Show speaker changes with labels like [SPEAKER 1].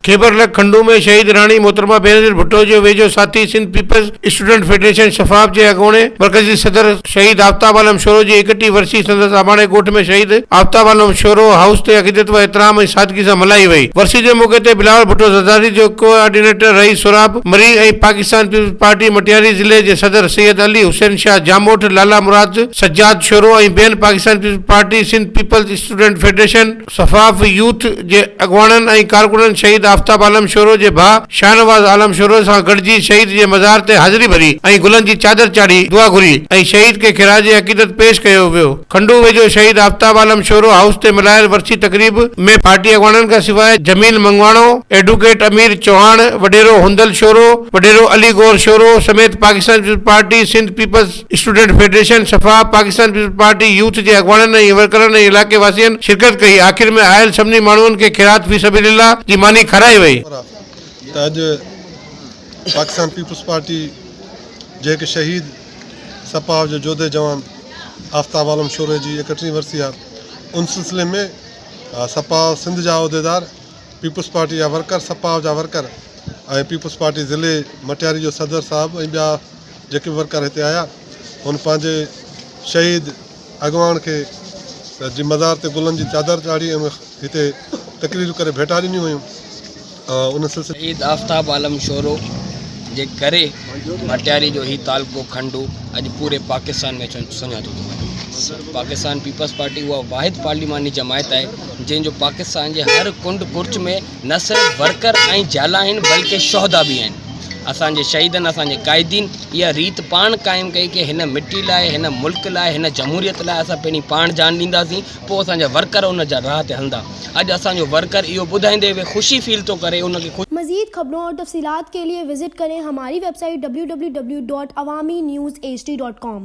[SPEAKER 1] खेबरलग खंडू में शहीद राणी मोहतरमा बेनज़ीर भुट्टो जो वेझो साथी सिंध पीपल्स स्टूडेंट फेडरेशन शफाफ जे अॻूणे मरकज़ी सदर शहीद आफ्ताब आलम शोरो जी 31 वर्षी संदसि आबाणे ॻोठ में शहीद आफ्ताब आलम शोरो हाउस ते अक़ीदत व एतिराम ऐं सादगी सां मल्हाई वई। वर्सी जे मौक़े ते बिलावल भुट्टो ज़रदारी जो कोऑर्डिनेटर रईस सुराब मरी ऐं पाकिस्तान पीपल्स पार्टी मटियारी ज़िले जे सदर सैयद अली हुसैन शाह जामोठ लाला मुराद सज्जाद शोरो ऐं ॿियनि Pakistan peoples party Sindh peoples student federation शफाफ यूथ जे अॻुवाणनि ऐं कारकुननि शहीद आफ्ताब आलम शोरो जे भाउ शाहनवाज़ आलम शोरो सां गॾिजी शहीद जे मज़ार ते हाज़िरी भरी ऐं गुलनि जी चादर चाढ़ी दुआ घुरी ऐं शहीद खे खिराज अक़ीदत पेश कयो वियो। खंडू वेझो शहीद आफ्ताब आलम शोरो हाउस ते मल्हायल वर्सी तकरीब में पार्टी अॻुवाणनि खां सवाइ जमील मंगवाणो, एडवोकेट अमीर चौहान, वडेरो हुंदल शोरो, वडेरो अली गौर शोरो समेत Pakistan peoples party Sindh peoples student Federation सफ़ा पाकिस्तान पीपल्स पार्टी यूथ जे अॻुवाणनि ऐं वर्करनि ऐं इलाइक़े वासियुनि शिरकत कई। आख़िर में आयल सभिनी माण्हुनि खे खिरात फी सबीलिल्लाह जी मानी खाराई वई।
[SPEAKER 2] अज पाकिस्तान पीपल्स पार्टी जेके शहीद सपा जो जोधे जवान आफ्ताब आलम शोरे जी 31 वर्सी आहे उन सिलसिले में सपा सिंध जा उहिदेदार पीपल्स पार्टी जा वर्कर सपा जा वर्कर ऐं पीपल्स पार्टी ज़िले मटियारी जो सदर साहब ऐं ॿिया जेके वर्कर हिते आया उन पंहिंजे शहीद अॻुवान खे जी मज़ार ते गुलनि जी चादर चाढ़ी ऐं हिते तकरीर करे भेटा ॾिनियूं हुयूं। उन सिलसिले
[SPEAKER 3] शहीद आफ्ताब आलम शोरो जे करे मटियारी जो ही तालुको खंडू अॼु पूरे पाकिस्तान में सुञातो थो वञे। पाकिस्तान पीपल्स पार्टी उहा वाहिद पार्लिमानी जमायत आहे जंहिंजो पाकिस्तान जे हर कुंड कुर्च में न सिर्फ़ु वर्कर ऐं जाला आहिनि बल्कि शोहदा बि आहिनि। असांजे शहीदनि असांजे क़ाइदीन इहा रीत पाण क़ाइमु कई कि हिन मिटी लाइ हिन मुल्क लाइ हिन जमहूरियत लाइ असां पहिरीं पाण जान ॾींदासीं पोइ असांजा वर्कर उन जा राह ते हलंदा। अॼु असांजो वर्कर इहो ॿुधाईंदे हुए ख़ुशी फील थो करे उनखे।
[SPEAKER 4] मज़ीद खबरों और तफसीलात के लिए विजिट करें हमारी वेबसाइट www.awamiNewsHD.com।